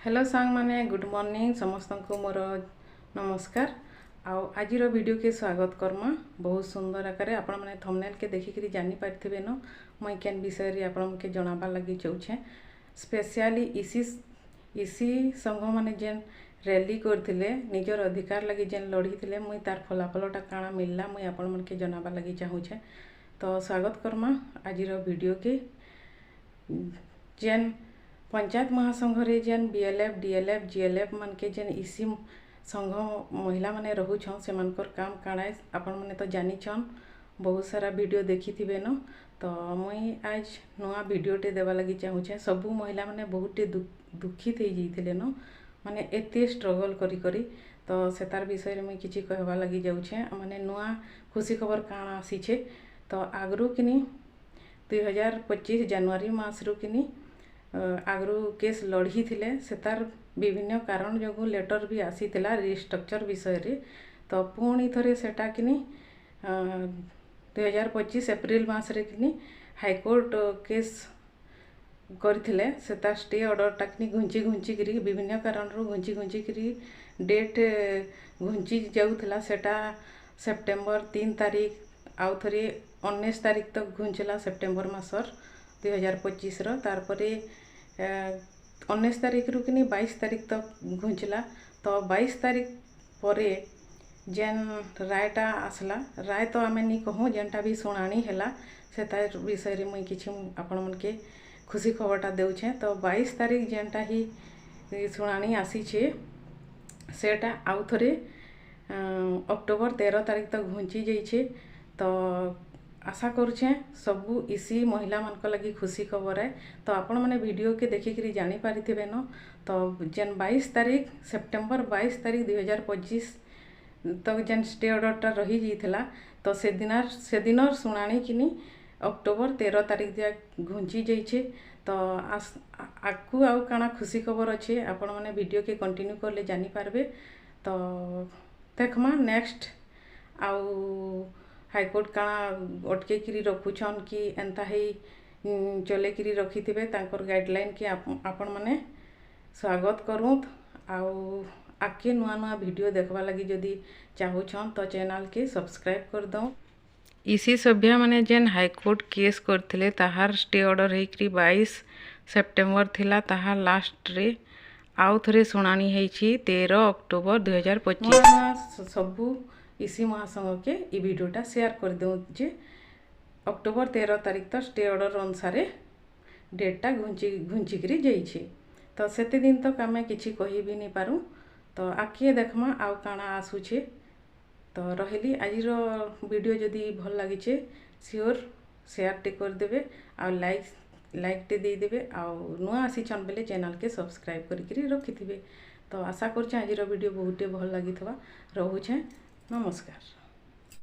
Hello सांग माने good morning समस्त को मोर नमस्कार। आज वीडियो के स्वागत करमा। बहुत सुंदर आकार आपण माने थंबनेल के देखिक जानी पारथिबे न मुई केन विषय रे आपण के जणाबा लगी चाहूछे। स्पेशली इसी संघ माने जेन रैली करथिले निजर अधिकार लगी जेन लड़ी थिले मुई तार फलाफलटा काना मिलला मुई आपण मन के जणाबा लगी चाहूछे। तो स्वागत करमा आज वीडियो के जेन पंचायत महासंघ रे जेन बीएलएफ डीएलएफ जीएलएफ मन के जेन इसी संघ महिला माने रहुछन से मनकर काम काଣା आपण माने तो जानी छन बहुत सारा वीडियो देखी थिबे न। तो मुई आज नुआ वीडियोटे देवा लगी चाहूछे। सबु महिला माने बहुते दुखित हो जाइथिले न माने एते स्ट्रगल करी करी। तो सेतार विषय रे मुई किछि कहवा लगी जाउछे माने नुआ खुशी खबर काଣା आसीछे। तो आगरु किनी 2025 जनवरी मास रु किनी आगरू केस लड़ी थिले सेतार विभिन्न कारण जो लेटर भी आसी थिला रिस्ट्रक्चर विषय रे। तो पुणी थरे सेटा किनी 2025 एप्रिल मास रे किनी हाईकोर्ट केस करथिले सेता स्टे ऑर्डर किनी घुंची करी विभिन्न कारण रो घुंची करी डेट घुंची जाउथला सेटा सेप्टेम्बर 3 तारीख आउ थरे 19 तारीख तक घुंचला सेप्टेम्बर मासर 2025 रो। तार परे 19 तारीख रु किनी 22 तारीख तक घुंचला। तो 22 तारीख परे जेन रायटा आसला राय तो आमे नी कहूँ जेनटा भी शुणाणी हैला सेता विषय रे मुई किछि आपण मन के खुशी खबरटा देउछे। तो 22 तारीख जेनटा ही शुणाणी आसी छे सेटा आउ थरे अक्टोबर 13 तारीख तक घुंची जाइछे। तो आशा करुछे सबू इसी महिला मान लगी खुशी खबर है। तो आपण मैंने वीडियो के देखिक जानी पारिथिबे न। तो जेन 22 तारीख सेप्टेम्बर 22 तारीख 2025 तक जेन स्टे ऑर्डरटा रही जाइथिला तो से दिनर शुणाणी किनी अक्टोबर 13 तारीख दिया घुंची जाइछे। तो आकु आउ काना खुशी खबर अच्छे आपण मैंने वीडियो के कंटिन्यू करले जानी पारबे। तो देखमा नेक्स्ट आउ हाईकोर्ट काଣା अटके करी रखुछन कि एंता ही चले करी रखी थिबे तांकर गाइडलाइन के आपण माने स्वागत करूँ। आउ आके नुआ नुआ वीडियो देखबा लगी जदि चाहूछन तो चैनल के सब्सक्राइब कर दो। इसी सभ्या माने जेन हाईकोर्ट केस करथिले ताहार स्टे ऑर्डर हेकरी 22 सेप्टेम्बर थिला ताहार लास्ट रे आउ थरे शुणाणी हेछि 13 अक्टोबर 2025। सबू इसी महासंघ के ई वीडियोटा शेयर कर दो जे अक्टोबर 13 तारीख तक स्टे ऑर्डर अनुसार डेटटा घुंची करी जाइछे। तो सेते दिन तक आमे किछि कहि भी नहीं पारू। तो आके देखमा आउ काना आसुछे। तो रहिली आजिरो वीडियो जदि भल लागिछे सियोर शेयर टे कर देबे आ लाइक टे दे देबे आउ नुआ आसी छन बेले चैनल के सब्सक्राइब करी रखिथिबे। तो आशा करछे आजिरो वीडियो बहुते भल लागिथवा। रहुछे नमस्कार।